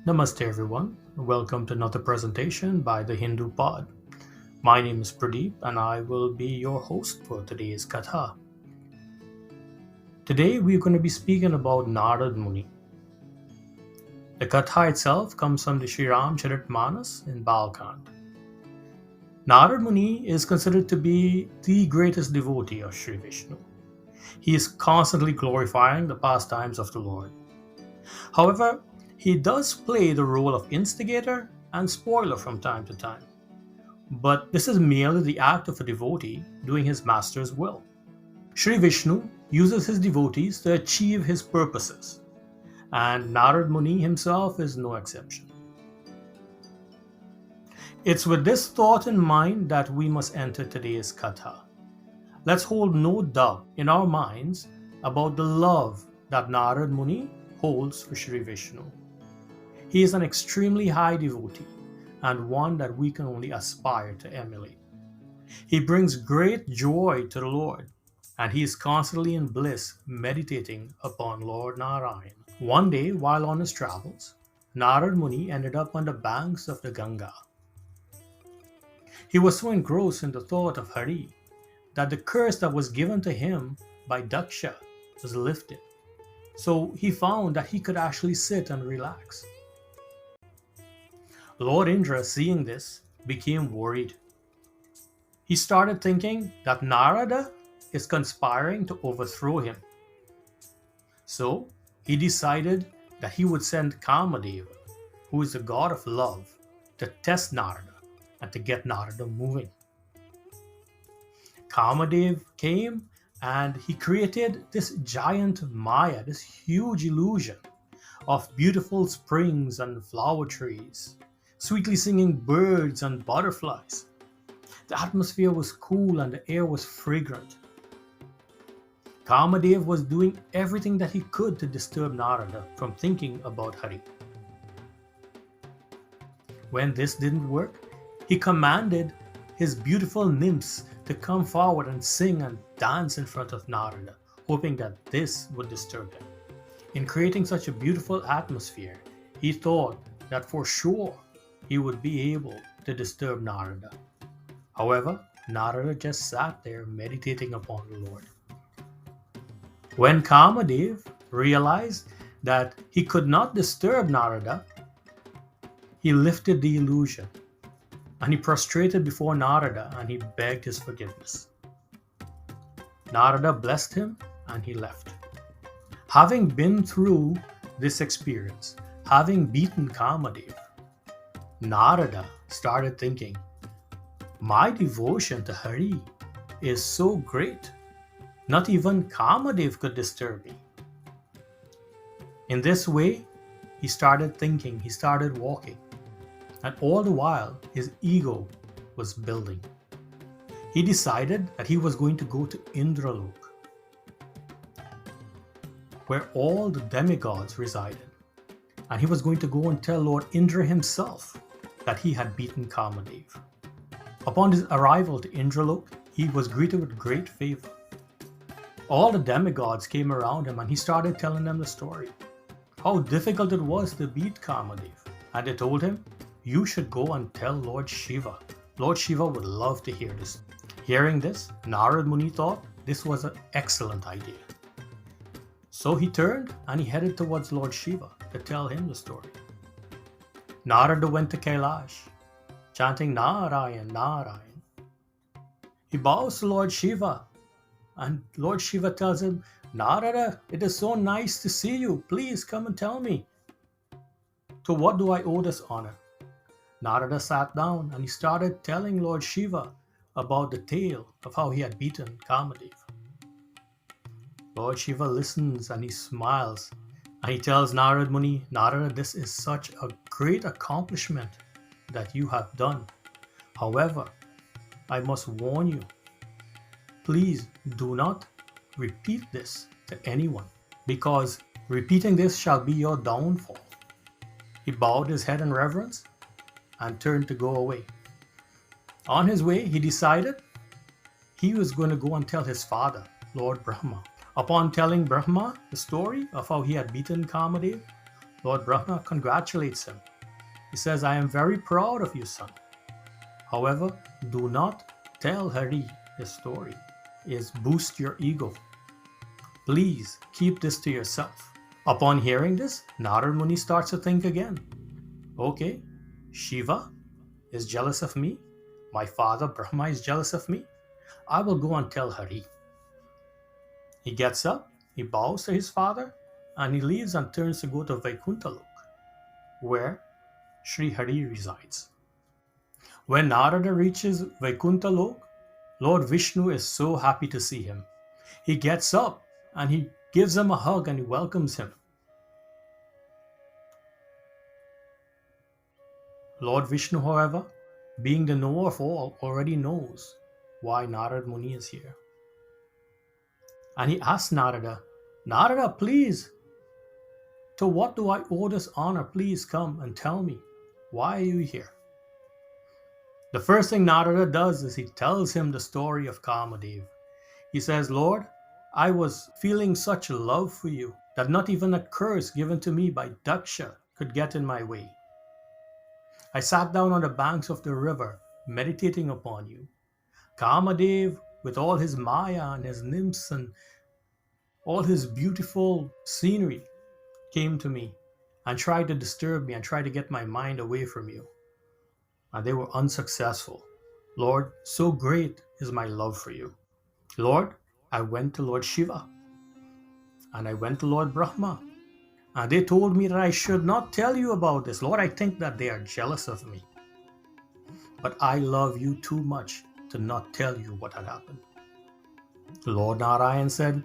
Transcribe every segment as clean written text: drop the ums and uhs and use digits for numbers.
Namaste everyone. Welcome to another presentation by the Hindu Pod. My name is Pradeep and I will be your host for today's Katha. Today we're going to be speaking about Narada Muni. The Katha itself comes from the Shri RamCharitraManas in Balkand. Narada Muni is considered to be the greatest devotee of Sri Vishnu. He is constantly glorifying the pastimes of the Lord. However, he does play the role of instigator and spoiler from time to time. But this is merely the act of a devotee doing his master's will. Sri Vishnu uses his devotees to achieve his purposes, and Narad Muni himself is no exception. It's with this thought in mind that we must enter today's Katha. Let's hold no doubt in our minds about the love that Narad Muni holds for Sri Vishnu. He is an extremely high devotee and one that we can only aspire to emulate. He brings great joy to the Lord, and he is constantly in bliss meditating upon Lord Narayan. One day, while on his travels, Narad Muni ended up on the banks of the Ganga. He was so engrossed in the thought of Hari that the curse that was given to him by Daksha was lifted. So he found that he could actually sit and relax. Lord Indra, seeing this, became worried. He started thinking that Narada is conspiring to overthrow him. So he decided that he would send Kamadeva, who is the god of love, to test Narada and to get Narada moving. Kamadev came and he created this giant Maya, this huge illusion of beautiful springs and flower trees, sweetly singing birds and butterflies. The atmosphere was cool and the air was fragrant. Kamadev was doing everything that he could to disturb Narada from thinking about Hari. When this didn't work, he commanded his beautiful nymphs to come forward and sing and dance in front of Narada, hoping that this would disturb him. In creating such a beautiful atmosphere, he thought that for sure he would be able to disturb Narada. However, Narada just sat there meditating upon the Lord. When Kamadev realized that he could not disturb Narada, he lifted the illusion and he prostrated before Narada and he begged his forgiveness. Narada blessed him and he left. Having been through this experience, having beaten Kamadev, Narada started thinking, my devotion to Hari is so great, not even Kamadev could disturb me. In this way, he started thinking, he started walking, and all the while his ego was building. He decided that he was going to go to Indralok, where all the demigods resided, and he was going to go and tell Lord Indra himself that he had beaten Kamadev. Upon his arrival to Indralok, he was greeted with great favor. All the demigods came around him and he started telling them the story, how difficult it was to beat Kamadev. And they told him, you should go and tell Lord Shiva. Lord Shiva would love to hear this. Hearing this, Narad Muni thought this was an excellent idea. So he turned and he headed towards Lord Shiva to tell him the story. Narada went to Kailash, chanting Narayan, Narayan. He bows to Lord Shiva, and Lord Shiva tells him, Narada, it is so nice to see you. Please come and tell me. To what do I owe this honor? Narada sat down and he started telling Lord Shiva about the tale of how he had beaten Kamadev. Lord Shiva listens and he smiles and he tells Narad Muni, Narada, this is such a great accomplishment that you have done. However, I must warn you, please do not repeat this to anyone, because repeating this shall be your downfall. He bowed his head in reverence and turned to go away. On his way, he decided he was going to go and tell his father, Lord Brahma. Upon telling Brahma the story of how he had beaten Kamadev, Lord Brahma congratulates him. He says, I am very proud of you, son. However, do not tell Hari his story. It boosts your ego. Please keep this to yourself. Upon hearing this, Narada Muni starts to think again. Okay, Shiva is jealous of me. My father Brahma is jealous of me. I will go and tell Hari. He gets up, he bows to his father, and he leaves and turns to go to Vaikuntha Lok, where Sri Hari resides. When Narada reaches Vaikuntha Lok, Lord Vishnu is so happy to see him. He gets up and he gives him a hug and he welcomes him. Lord Vishnu, however, being the knower of all, already knows why Narada Muni is here. And he asks Narada, Narada, please, to what do I owe this honor? Please come and tell me, why are you here? The first thing Narada does is he tells him the story of Kamadev. He says, Lord, I was feeling such love for you that not even a curse given to me by Daksha could get in my way. I sat down on the banks of the river, meditating upon you. Kamadev, with all his Maya and his nymphs and all his beautiful scenery, came to me and tried to disturb me and tried to get my mind away from you. And they were unsuccessful. Lord, so great is my love for you. Lord, I went to Lord Shiva and I went to Lord Brahma, and they told me that I should not tell you about this. Lord, I think that they are jealous of me. But I love you too much to not tell you what had happened. Lord Narayan said,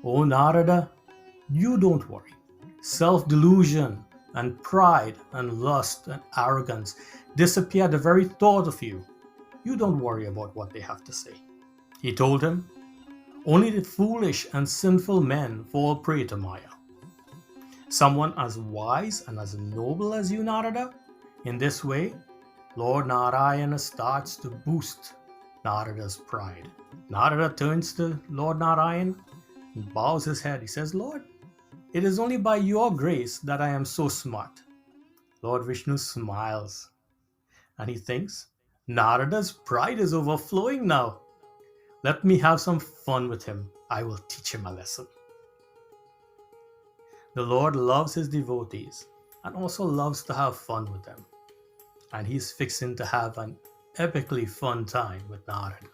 Oh Narada, you don't worry. Self-delusion and pride and lust and arrogance disappear at the very thought of you. You don't worry about what they have to say. He told him, only the foolish and sinful men fall prey to Maya. Someone as wise and as noble as you, Narada, in this way, Lord Narayana starts to boost Narada's pride. Narada turns to Lord Narayan and bows his head. He says, Lord, it is only by your grace that I am so smart. Lord Vishnu smiles and he thinks, Narada's pride is overflowing now. Let me have some fun with him. I will teach him a lesson. The Lord loves his devotees and also loves to have fun with them. And he's fixing to have an epically fun time with Narada.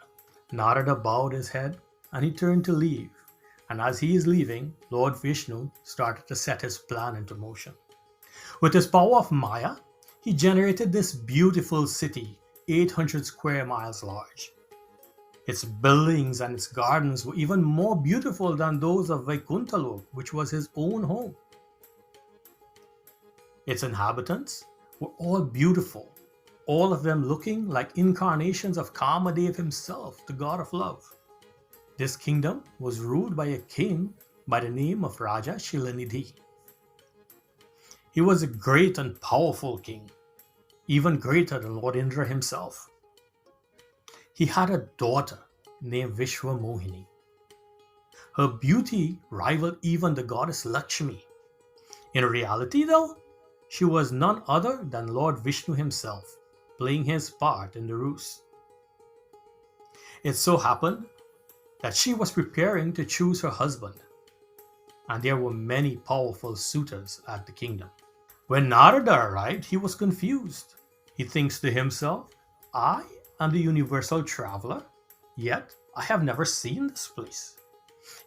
Narada bowed his head and he turned to leave. And as he is leaving, Lord Vishnu started to set his plan into motion. With his power of Maya, he generated this beautiful city, 800 square miles large. Its buildings and its gardens were even more beautiful than those of Vaikuntha Lok, which was his own home. Its inhabitants were all beautiful, all of them looking like incarnations of Kamadev himself, the god of love. This kingdom was ruled by a king by the name of Raja Shilanidhi. He was a great and powerful king, even greater than Lord Indra himself. He had a daughter named Vishwamohini. Her beauty rivaled even the goddess Lakshmi. In reality, though, she was none other than Lord Vishnu himself, playing his part in the ruse. It so happened that she was preparing to choose her husband, and there were many powerful suitors at the kingdom. When Narada arrived, he was confused. He thinks to himself, I am the universal traveler, yet I have never seen this place.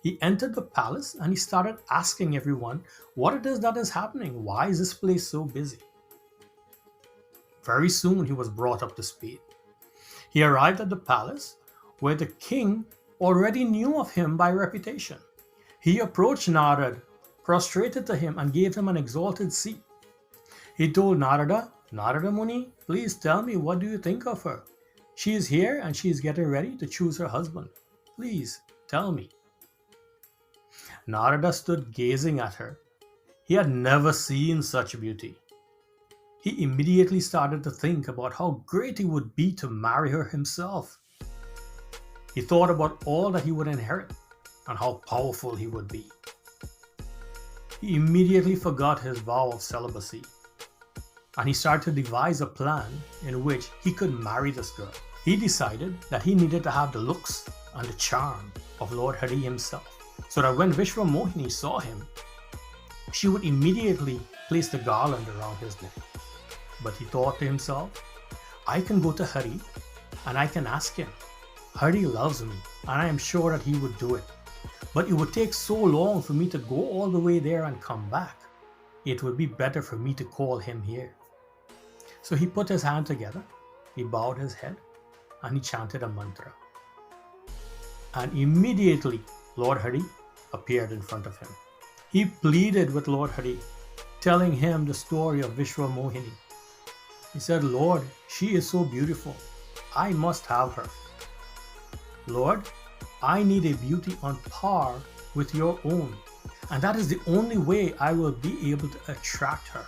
He entered the palace and he started asking everyone what it is that is happening. Why is this place so busy? Very soon he was brought up to speed. He arrived at the palace where the king already knew of him by reputation. He approached Narada, prostrated to him and gave him an exalted seat. He told Narada, Narada Muni, please tell me, what do you think of her? She is here and she is getting ready to choose her husband. Please tell me. Narada stood gazing at her. He had never seen such beauty. He immediately started to think about how great it would be to marry her himself. He thought about all that he would inherit and how powerful he would be. he immediately forgot his vow of celibacy, and he started to devise a plan in which he could marry this girl. He decided that he needed to have the looks and the charm of Lord Hari himself, so that when Vishwa Mohini saw him, she would immediately place the garland around his neck. But he thought to himself, I can go to Hari and I can ask him. Hari loves me and I am sure that he would do it. But it would take so long for me to go all the way there and come back. It would be better for me to call him here. So he put his hand together, he bowed his head, and he chanted a mantra. And immediately Lord Hari appeared in front of him. He pleaded with Lord Hari, telling him the story of Vishwa Mohini. He said, Lord, she is so beautiful. I must have her. Lord, I need a beauty on par with your own, and that is the only way I will be able to attract her.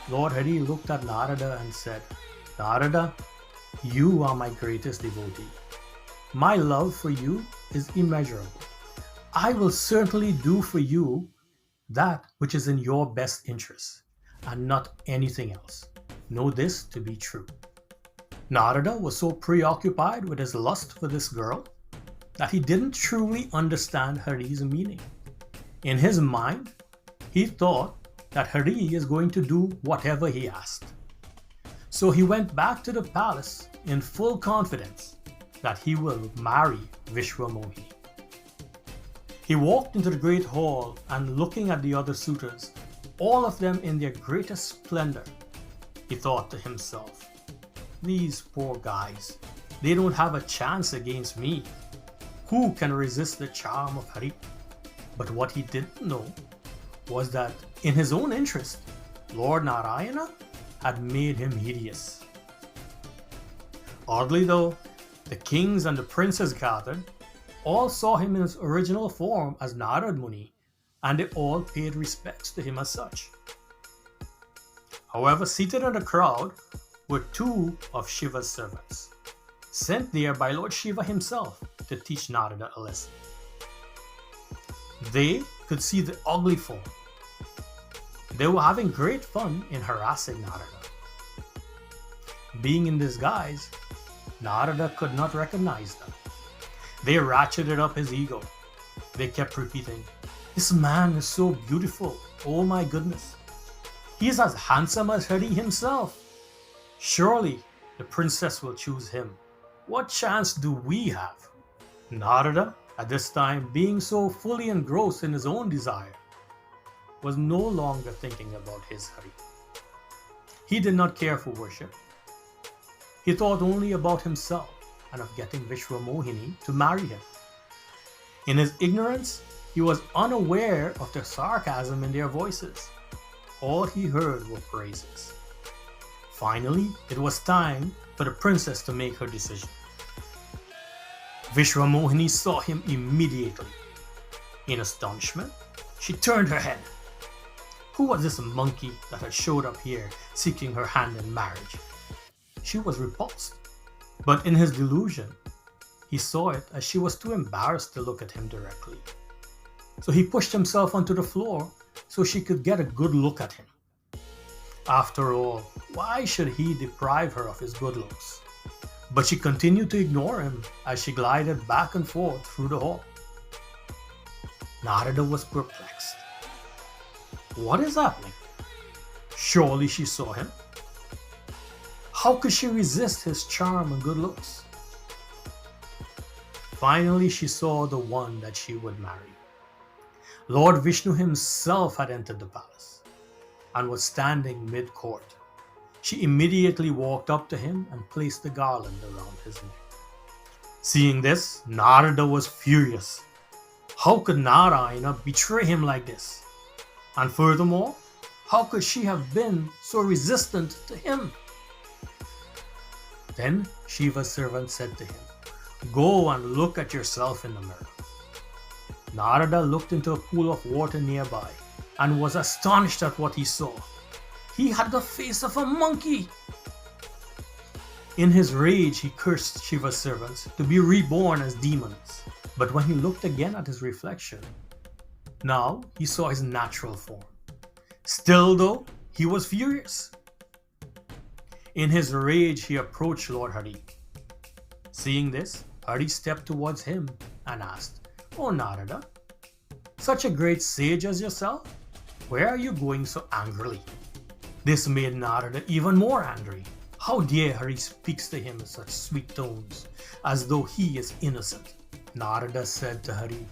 Lord Hari looked at Narada and said, Narada, you are my greatest devotee. My love for you is immeasurable. I will certainly do for you that which is in your best interest, and not anything else. Know this to be true. Narada was so preoccupied with his lust for this girl that he didn't truly understand Hari's meaning. In his mind, he thought that Hari is going to do whatever he asked. So he went back to the palace in full confidence that he will marry Vishwa Mohini. He walked into the great hall and looking at the other suitors, all of them in their greatest splendor, he thought to himself, these poor guys, they don't have a chance against me. Who can resist the charm of Hari? But what he didn't know was that in his own interest, Lord Narayana had made him hideous. Oddly though, the kings and the princes gathered all saw him in his original form as Narada Muni, and they all paid respects to him as such. However, seated in the crowd were two of Shiva's servants, sent there by Lord Shiva himself to teach Narada a lesson. They could see the ugly form. They were having great fun in harassing Narada. Being in disguise, Narada could not recognize them. They ratcheted up his ego. They kept repeating, this man is so beautiful, oh my goodness. He is as handsome as Hari himself. Surely the princess will choose him. What chance do we have? Narada, at this time being so fully engrossed in his own desire, was no longer thinking about his Hari. He did not care for worship. He thought only about himself and of getting Vishwa Mohini to marry him. In his ignorance, he was unaware of the sarcasm in their voices. All he heard were praises. Finally, it was time for the princess to make her decision. Vishwa Mohini saw him immediately. In astonishment, she turned her head. Who was this monkey that had showed up here seeking her hand in marriage? She was repulsed. But in his delusion, he saw it as she was too embarrassed to look at him directly. So he pushed himself onto the floor so she could get a good look at him. After all, why should he deprive her of his good looks? But she continued to ignore him as she glided back and forth through the hall. Narada was perplexed. What is happening? Surely she saw him. How could she resist his charm and good looks? Finally, she saw the one that she would marry. Lord Vishnu himself had entered the palace and was standing mid-court. She immediately walked up to him and placed the garland around his neck. Seeing this, Narada was furious. How could Narayana betray him like this? And furthermore, how could she have been so resistant to him? Then Shiva's servant said to him, go and look at yourself in the mirror. Narada looked into a pool of water nearby and was astonished at what he saw. He had the face of a monkey. In his rage, he cursed Shiva's servants to be reborn as demons. But when he looked again at his reflection, Now he saw his natural form. Still though, he was furious. In his rage, he approached Lord Hari. Seeing this, Hari stepped towards him and asked, "Oh Narada, such a great sage as yourself, where are you going so angrily?" This made Narada even more angry. How dare Hari speaks to him in such sweet tones, as though he is innocent. Narada said to Hari,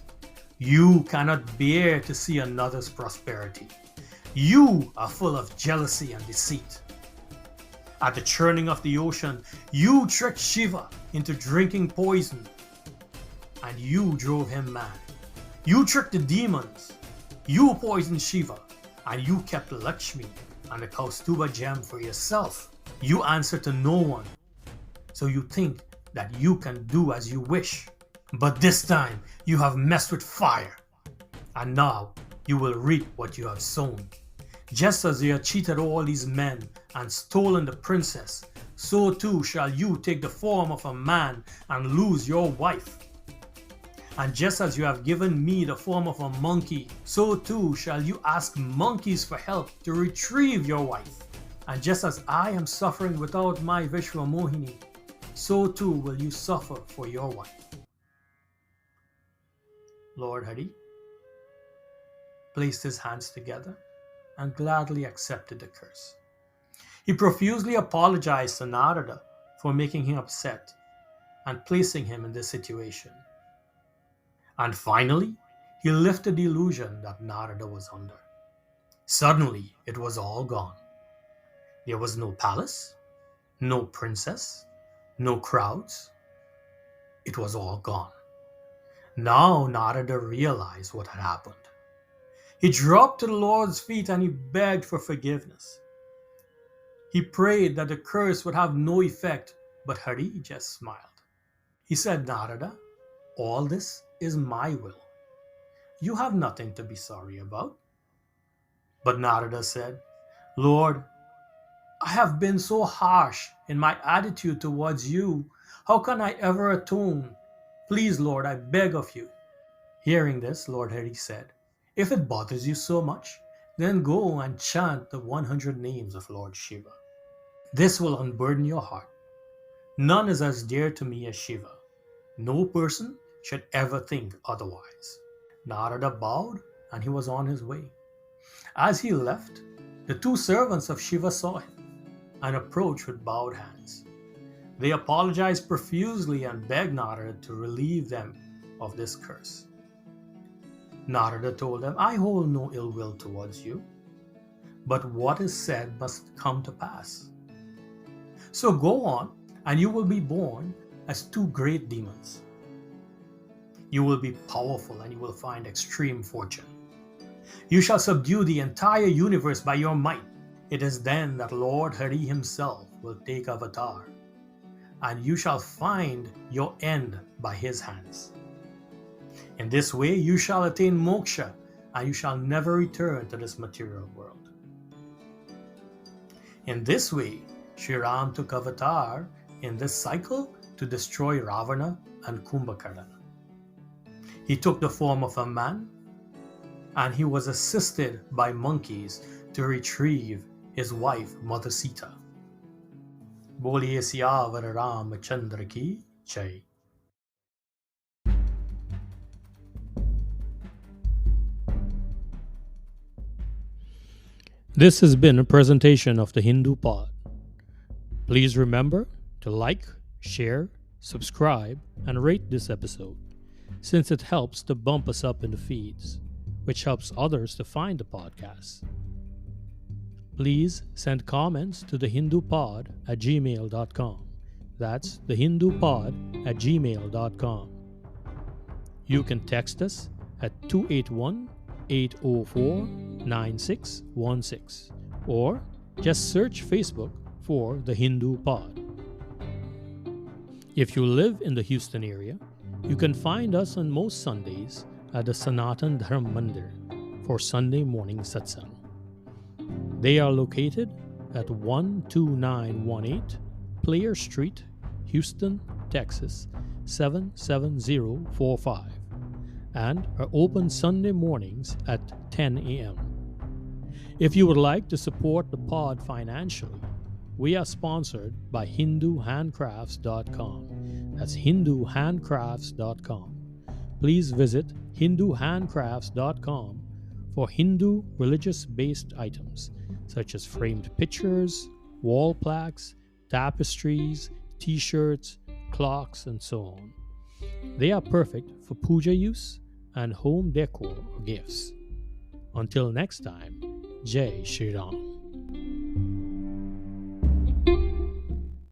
"You cannot bear to see another's prosperity. You are full of jealousy and deceit. At the churning of the ocean, you tricked Shiva into drinking poison, and you drove him mad. You tricked the demons. You poisoned Shiva, and you kept Lakshmi and the Kaustuba gem for yourself. You answer to no one, so you think that you can do as you wish. But this time you have messed with fire, and now you will reap what you have sown. Just as you have cheated all these men and stolen the princess, so too shall you take the form of a man and lose your wife. And just as you have given me the form of a monkey, so too shall you ask monkeys for help to retrieve your wife. And just as I am suffering without my Vishwamohini, so too will you suffer for your wife." Lord Hari placed his hands together and gladly accepted the curse. He profusely apologized to Narada for making him upset and placing him in this situation. And finally, he lifted the illusion that Narada was under. Suddenly, it was all gone. There was no palace, no princess, no crowds. It was all gone. Now Narada realized what had happened. He dropped to the Lord's feet and he begged for forgiveness. He prayed that the curse would have no effect, but Hari just smiled. He said, "Narada, all this is my will. You have nothing to be sorry about." But Narada said, "Lord, I have been so harsh in my attitude towards you. How can I ever atone? Please, Lord, I beg of you." Hearing this, Lord Hari said, "If it bothers you so much, then go and chant the 100 names of Lord Shiva. This will unburden your heart. None is as dear to me as Shiva. No person should ever think otherwise." Narada bowed and he was on his way. As he left, the two servants of Shiva saw him and approached with bowed hands. They apologized profusely and begged Narada to relieve them of this curse. Narada told them, "I hold no ill will towards you, but what is said must come to pass. So go on, and you will be born as two great demons. You will be powerful and you will find extreme fortune. You shall subdue the entire universe by your might. It is then that Lord Hari himself will take avatar, and you shall find your end by his hands. In this way you shall attain moksha, and you shall never return to this material world." In this way, Shri Ram took avatar in this cycle to destroy Ravana and Kumbhakarna. He took the form of a man, and he was assisted by monkeys to retrieve his wife, Mother Sita. Boliye Siyavar Ramchandra ki Jai. This has been a presentation of the Hindu Pod. Please remember to like, share, subscribe, and rate this episode, since it helps to bump us up in the feeds, which helps others to find the podcast. Please send comments to thehindupod@gmail.com. That's thehindupod@gmail.com. You can text us at 281-804-9616, or just search Facebook for The Hindu Pod. If you live in the Houston area, you can find us on most Sundays at the Sanatan Dharma Mandir for Sunday morning satsang. They are located at 12918 Player Street, Houston, Texas 77045. and are open Sunday mornings at 10 a.m. If you would like to support the pod financially, we are sponsored by HinduHandcrafts.com. That's HinduHandcrafts.com. Please visit HinduHandcrafts.com for Hindu religious-based items such as framed pictures, wall plaques, tapestries, t-shirts, clocks, and so on. They are perfect for puja use and home decor or gifts. Until next time, Jai Shri Ram.